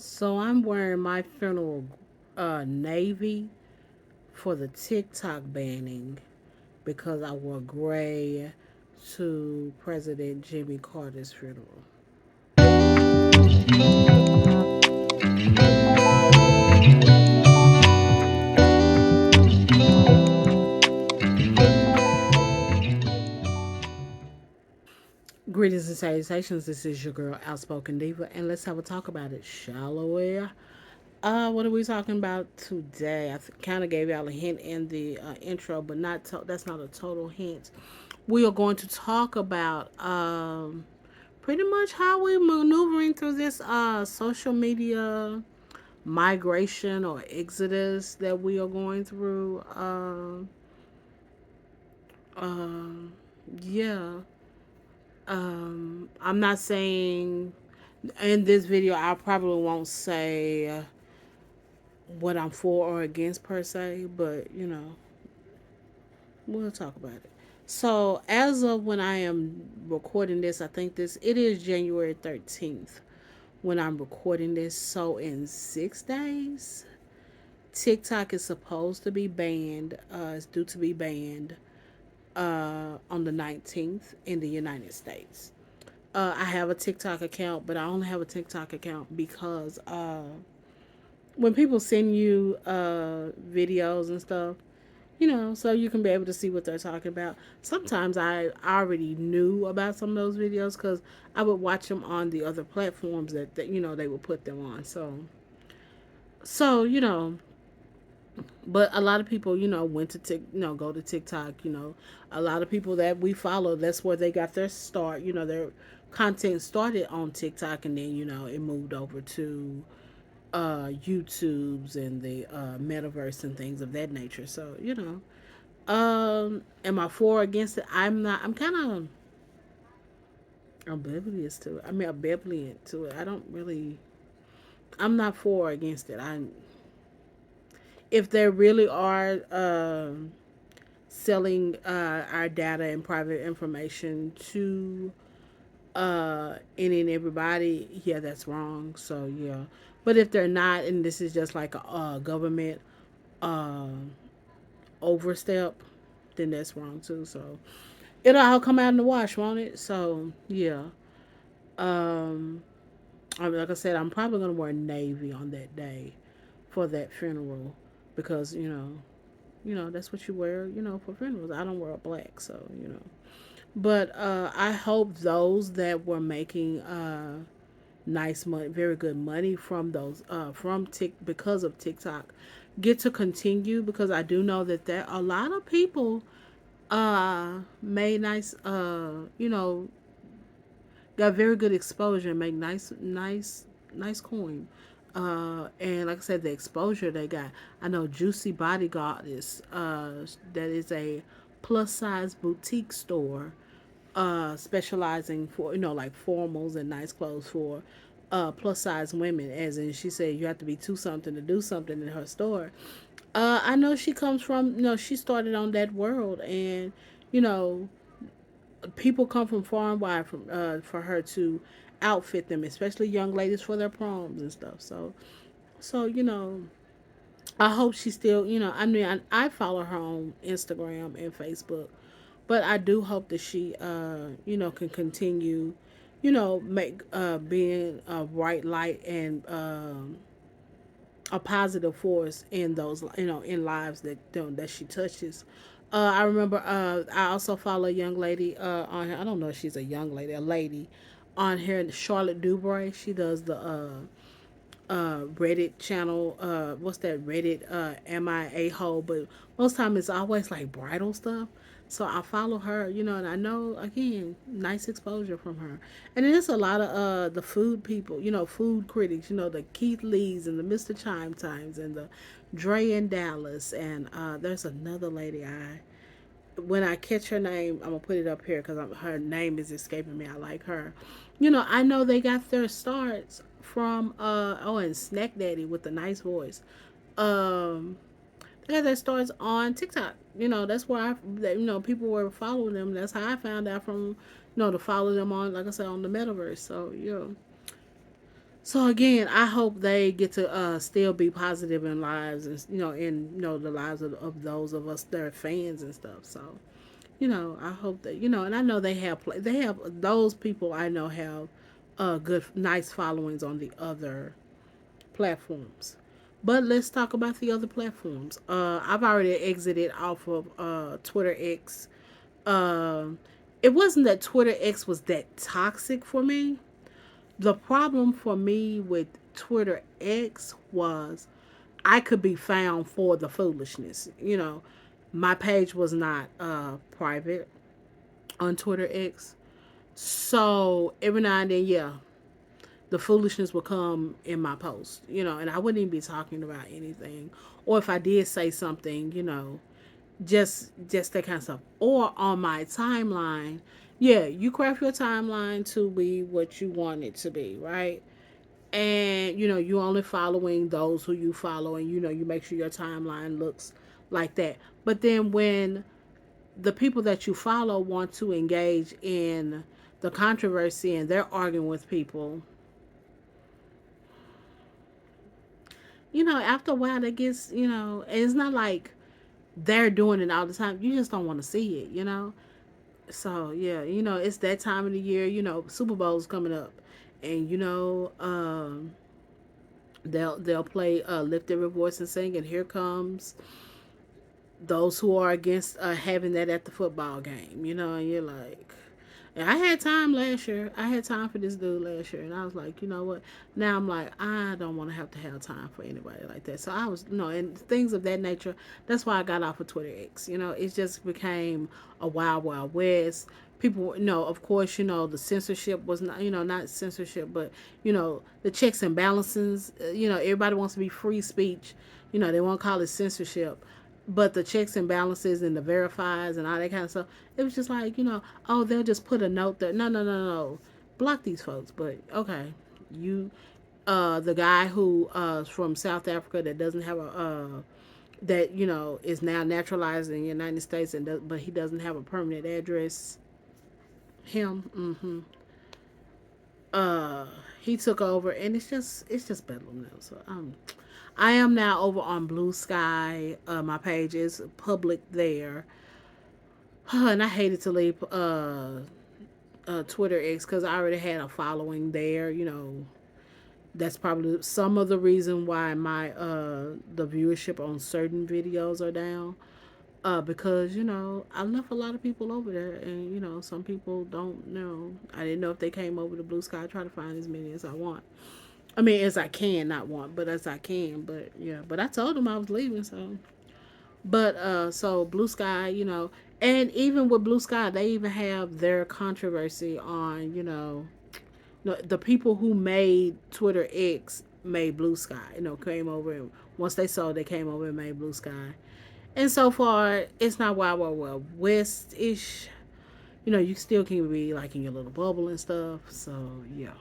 So I'm wearing my funeral navy for the TikTok banning because I wore gray to President Jimmy Carter's funeral. Greetings and salutations. This is your girl, Outspoken Diva, and let's have a talk about it, shall we? What are we talking about today? I kind of gave y'all a hint in the intro, but that's not a total hint. We are going to talk about pretty much how we're maneuvering through this social media migration or exodus that we are going through. Um, yeah. I'm not saying in this video, I probably won't say what I'm for or against per se, but we'll talk about it. So, as of when I am recording this, I think it is January 13th when I'm recording this. So, in 6 days, TikTok is supposed to be banned. It's due to be banned on the 19th in the United States. I have a TikTok account, but I only have a TikTok account because when people send you videos and stuff, so you can be able to see what they're talking about. Sometimes I already knew about some of those videos because I would watch them on the other platforms that they would put them on. So but a lot of people went to go to TikTok. A lot of people that we follow, that's where they got their start. Their content started on TikTok, and then it moved over to YouTube's and the metaverse and things of that nature. So am I for or against it? I'm not. I'm kind of ambivalent to it. I mean, ambivalent to it. I don't really. I'm not for or against it. If there really are selling our data and private information to any and everybody, yeah, that's wrong. So yeah, but if they're not, and this is just like a government uh, overstep, then that's wrong too. So it'll all come out in the wash, won't it? So yeah. Um, like I said, I'm probably gonna wear navy on that day for that funeral because that's what you wear, for funerals. I don't wear black, so. But I hope those that were making nice money, very good money from those from because of TikTok get to continue because I do know that there a lot of people made nice got very good exposure and make nice coin. And like I said, the exposure they got. I know Juicy Body Goddess, that is a plus size boutique store, specializing for like formals and nice clothes for plus size women. As in, she said you have to be two something to do something in her store. I know she comes from she started on that world, and you know people come from far and wide for her to outfit them, especially young ladies for their proms and stuff. So I hope she still I mean I follow her on Instagram and Facebook, but I do hope that she can continue make being a bright light and a positive force in those in lives that she touches. I remember I also follow a young lady on her. I don't know if she's a young lady, a lady on here, Charlotte Dubray. She does the Reddit channel. What's that Reddit? Am I a hole? But most time it's always like bridal stuff. So I follow her, and I know again, nice exposure from her. And then there's a lot of the food people, food critics, the Keith Lees and the Mr. Chime Times and the Dre in Dallas. And there's another lady when I catch her name, I'm gonna put it up here because her name is escaping me. I like her. I know they got their starts from and Snack Daddy with a nice voice. Um, they got their starts on TikTok. That's where people were following them. That's how I found out from to follow them on, like I said, on the metaverse. So So again, I hope they get to still be positive in lives, and in the lives of those of us that are fans and stuff. So I hope that and I know they have those people I know have good, nice followings on the other platforms. But let's talk about the other platforms. I've already exited off of Twitter X. Um, it wasn't that Twitter X was that toxic for me. The problem for me with Twitter X was I could be found for the foolishness. My page was not private on Twitter X. So every now and then, yeah, the foolishness would come in my post, and I wouldn't even be talking about anything. Or if I did say something, just that kind of stuff. Or on my timeline, yeah, you craft your timeline to be what you want it to be, right? And you only following those who you follow, and you make sure your timeline looks like that. But then when the people that you follow want to engage in the controversy and they're arguing with people, after a while that gets, and it's not like they're doing it all the time. You just don't want to see it. So yeah, it's that time of the year. Super Bowl's coming up, and they'll play "Lift Every Voice and Sing," and here comes those who are against having that at the football game. And you're like, and I had time last year. I had time for this dude last year, and I was like, you know what? Now I'm like, I don't want to have time for anybody like that. So I was, and things of that nature. That's why I got off of Twitter X. It just became a wild, wild west. People, of course, the censorship was not, not censorship, but the checks and balances. Everybody wants to be free speech. They won't call it censorship, but the checks and balances and the verifies and all that kind of stuff, it was just like, oh, they'll just put a note there. No, no, no, no. Block these folks. But okay, you, the guy who from South Africa that doesn't have a that is now naturalized in the United States but he doesn't have a permanent address. Him, uh, he took over, and it's just bedlam now. So I am now over on Blue Sky. My page is public there. And I hated to leave Twitter X because I already had a following there. That's probably some of the reason why my the viewership on certain videos are down. Because I left a lot of people over there, and some people don't know. I didn't know if they came over to Blue Sky. I try to find as many as I want. I mean, as I can, not want, but as I can. But yeah, but I told them I was leaving, so. But so Blue Sky, and even with Blue Sky, they even have their controversy on, the people who made Twitter X made Blue Sky, came over, and once they saw it, they came over and made Blue Sky. And so far, it's not Wild Wild Wild West ish. You still can be like in your little bubble and stuff. So yeah.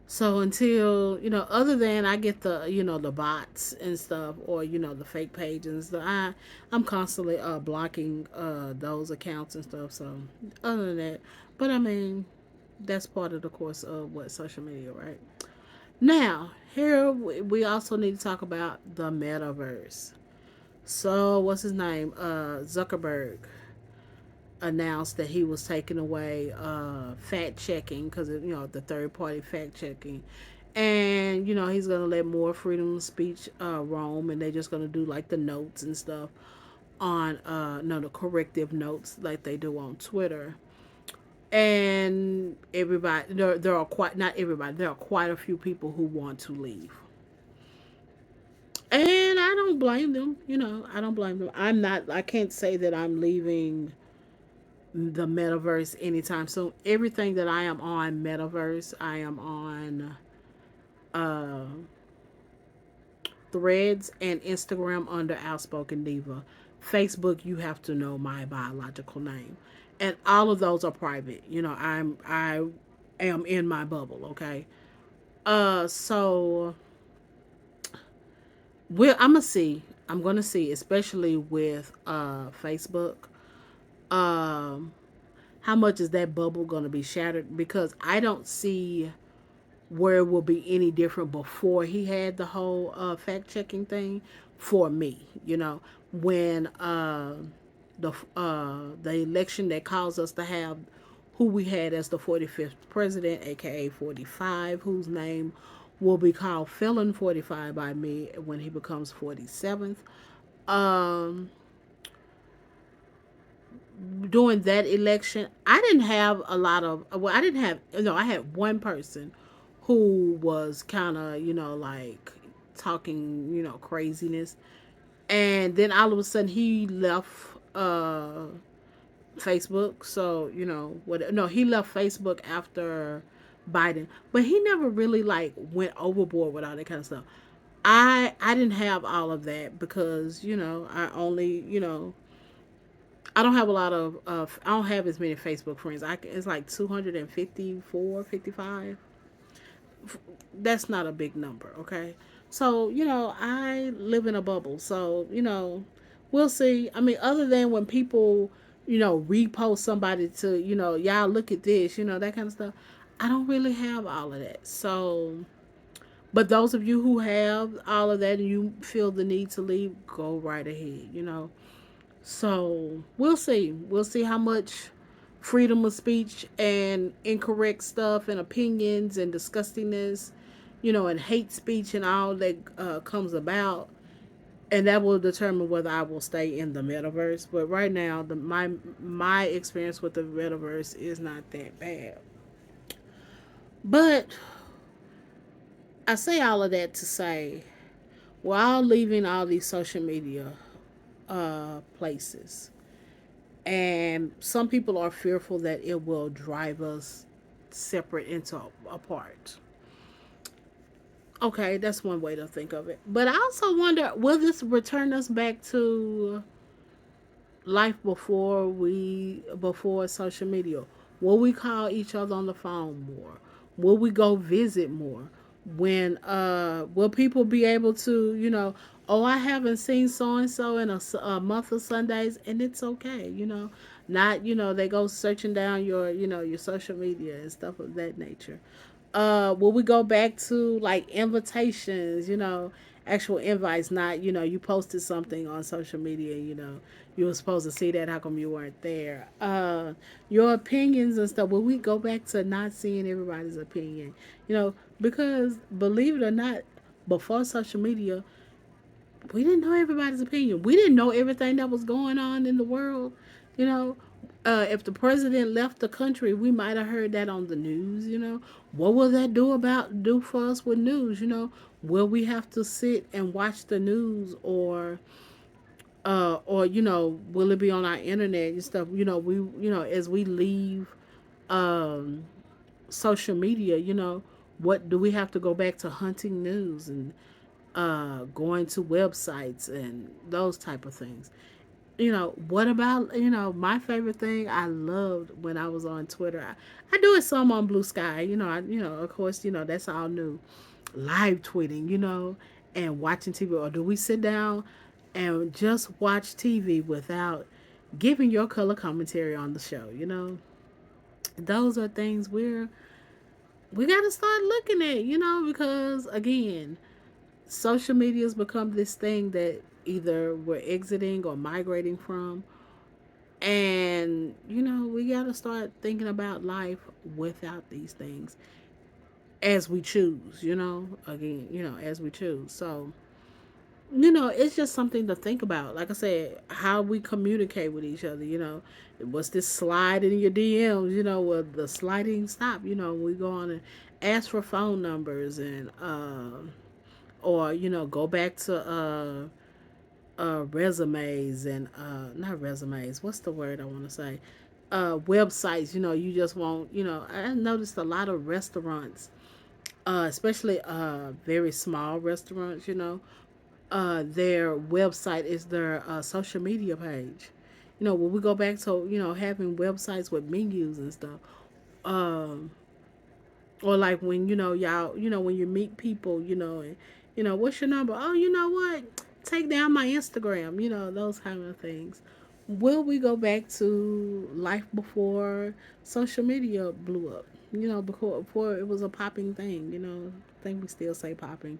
So until other than I get the the bots and stuff, or the fake pages, I'm constantly blocking those accounts and stuff. So other than that, but I mean that's part of the course of what social media, right? Now here we also need to talk about the metaverse. So what's his name? Zuckerberg announced that he was taking away fact checking because the third party fact checking, and he's gonna let more freedom of speech roam, and they're just gonna do like the notes and stuff on no the corrective notes like they do on Twitter. And everybody there are quite not everybody there are quite a few people who want to leave, and I don't blame them. I don't blame them. I can't say that I'm leaving the metaverse anytime soon. Everything that I am on metaverse, I am on uh, Threads and Instagram under Outspoken Diva. Facebook, you have to know my biological name, and all of those are private. I am in my bubble. Okay. So I'm gonna see. I'm gonna see, especially with Facebook. Um, how much is that bubble gonna be shattered? Because I don't see where it will be any different before he had the whole fact checking thing for me. When the election that caused us to have who we had as the 45th president, aka 45, whose name will be called Felon 45 by me when he becomes 47th. Um, During that election, I didn't have a lot of, well, I didn't have, no, I had one person who was kind of, like talking, craziness. And then all of a sudden he left Facebook. So, what, no, he left Facebook after Biden, but he never really like went overboard with all that kind of stuff. I didn't have all of that because, I only, I don't have a lot of I don't have as many Facebook friends. It's like 254, 55. That's not a big number, okay? So, I live in a bubble. So, we'll see. I mean, other than when people, repost somebody to, y'all look at this, that kind of stuff. I don't really have all of that. So, but those of you who have all of that and you feel the need to leave, go right ahead, So we'll see. We'll see how much freedom of speech and incorrect stuff and opinions and disgustingness, and hate speech and all that comes about, and that will determine whether I will stay in the metaverse. But right now, my experience with the metaverse is not that bad. But I say all of that to say, while leaving all these social media places, and some people are fearful that it will drive us separate into apart. Okay, that's one way to think of it. But I also wonder, will this return us back to life before social media? Will we call each other on the phone more? Will we go visit more? When will people be able to, oh, I haven't seen so and so in a month of Sundays, and it's okay, not, they go searching down your social media and stuff of that nature. Will we go back to like invitations, actual invites, not, you posted something on social media, you were supposed to see that, how come you weren't there? Your opinions and stuff. Will we go back to not seeing everybody's opinion? Because believe it or not, before social media, we didn't know everybody's opinion. We didn't know everything that was going on in the world. You know, if the president left the country, we might have heard that on the news. What will that do for us with news? Will we have to sit and watch the news, or will it be on our internet and stuff? As we leave um, social media, what do we have to go back to hunting news and going to websites and those type of things? What about, my favorite thing I loved when I was on Twitter. I do it some on Blue Sky. Of course, that's all new. Live tweeting, and watching TV. Or do we sit down and just watch TV without giving your color commentary on the show? Those are things we got to start looking at, because again, social media has become this thing that either we're exiting or migrating from. And, we got to start thinking about life without these things as we choose, again, as we choose. So, it's just something to think about. Like I said, how we communicate with each other, what's this slide in your DMs, will the sliding stop, we go on and ask for phone numbers and, or, go back to, resumes and not resumes, what's the word I want to say, websites. You just won't, I noticed a lot of restaurants, especially very small restaurants, their website is their social media page. When we go back to, having websites with menus and stuff, um or like when, y'all, when you meet people, and, what's your number? Oh, you know what, take down my Instagram, those kind of things. Will we go back to life before social media blew up? before it was a popping thing. I think we still say popping.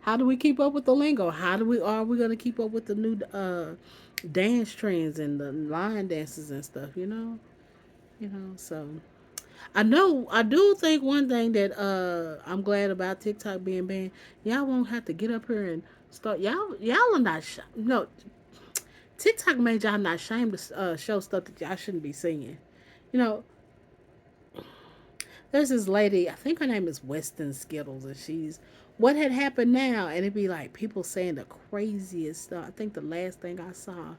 How do we keep up with the lingo? How do we are we gonna keep up with the new dance trends and the line dances and stuff? So I do think one thing that I'm glad about TikTok being banned. Y'all won't have to get up here and start. Y'all are not no TikTok made y'all not ashamed to show stuff that y'all shouldn't be seeing. You know, there's this lady, I think her name is Weston Skittles, and she's what had happened now, and it'd be like people saying the craziest stuff. I think the last thing I saw,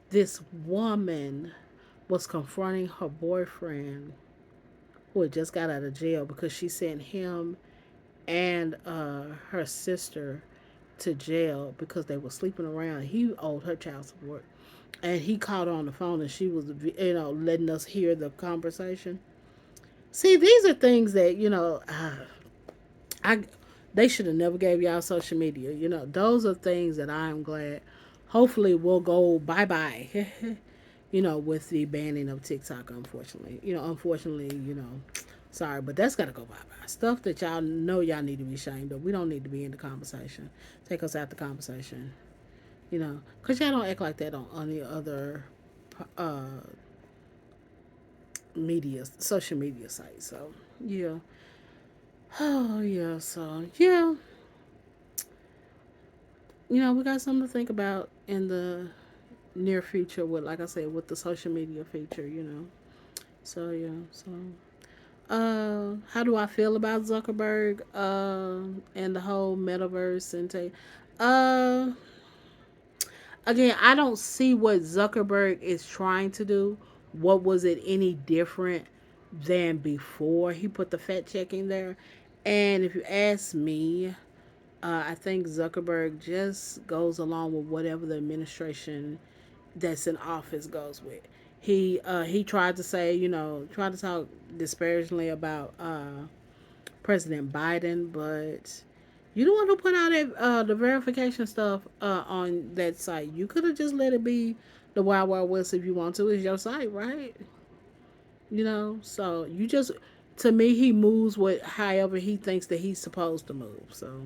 this woman was confronting her boyfriend who had just got out of jail because she sent him and her sister to jail because they were sleeping around. He owed her child support, and he called her on the phone, and she was, letting us hear the conversation. See, these are things that I they should have never gave y'all social media. Those are things that I am glad. Hopefully, will go bye bye. With the banning of TikTok. Unfortunately, sorry, but that's gotta go bye bye. Stuff that y'all know y'all need to be ashamed of. We don't need to be in the conversation. Take us out the conversation. Because y'all don't act like that on any other uh, social media sites. So, yeah. Oh, yeah. So, yeah. We got something to think about in the near future with, like I said, with the social media feature. So, yeah. So, how do I feel about Zuckerberg and the whole metaverse and uh again, I don't see what Zuckerberg is trying to do. What was it any different than before he put the fact check in there? And if you ask me, I think Zuckerberg just goes along with whatever the administration that's in office goes with. He tried to say, tried to talk disparagingly about President Biden, but you the one who put out the verification stuff on that site. You could have just let it be the Wild Wild West if you want to. It's your site, right? So you just to me he moves with however he thinks that he's supposed to move. So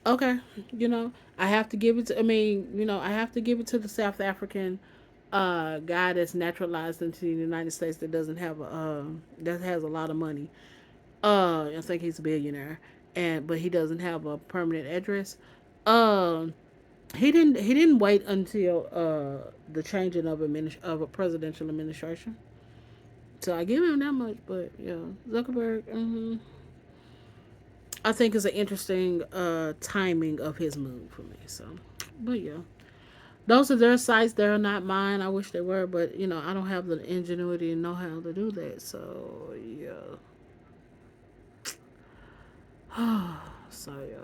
okay, I have to give it to. I mean, I have to give it to the South African guy that's naturalized into the United States that doesn't have a that has a lot of money. I think he's a billionaire, but he doesn't have a permanent address. Um, he didn't wait until the changing of a presidential administration. So I give him that much, but yeah, Zuckerberg. I think is an interesting timing of his move for me. So, but yeah, those are their sites. They're not mine. I wish they were, but I don't have the ingenuity and know how to do that. So yeah, so yeah.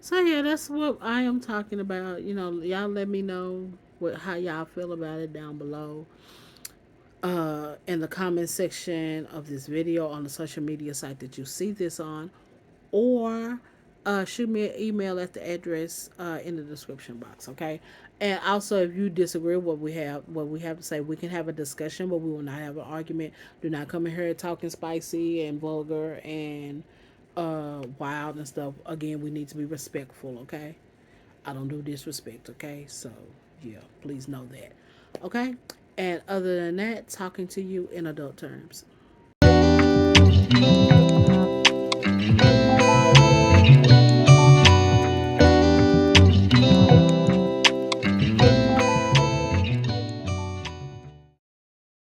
So yeah, that's what I am talking about. Y'all let me know how y'all feel about it down below in the comment section of this video on the social media site that you see this on, or shoot me an email at the address in the description box. Okay, and also if you disagree with what we have to say, we can have a discussion, but we will not have an argument. Do not come in here talking spicy and vulgar and wild and stuff. Again, we need to be respectful. Okay, I don't do disrespect. Okay, so yeah, please know that. Okay, and other than that, talking to you in adult terms.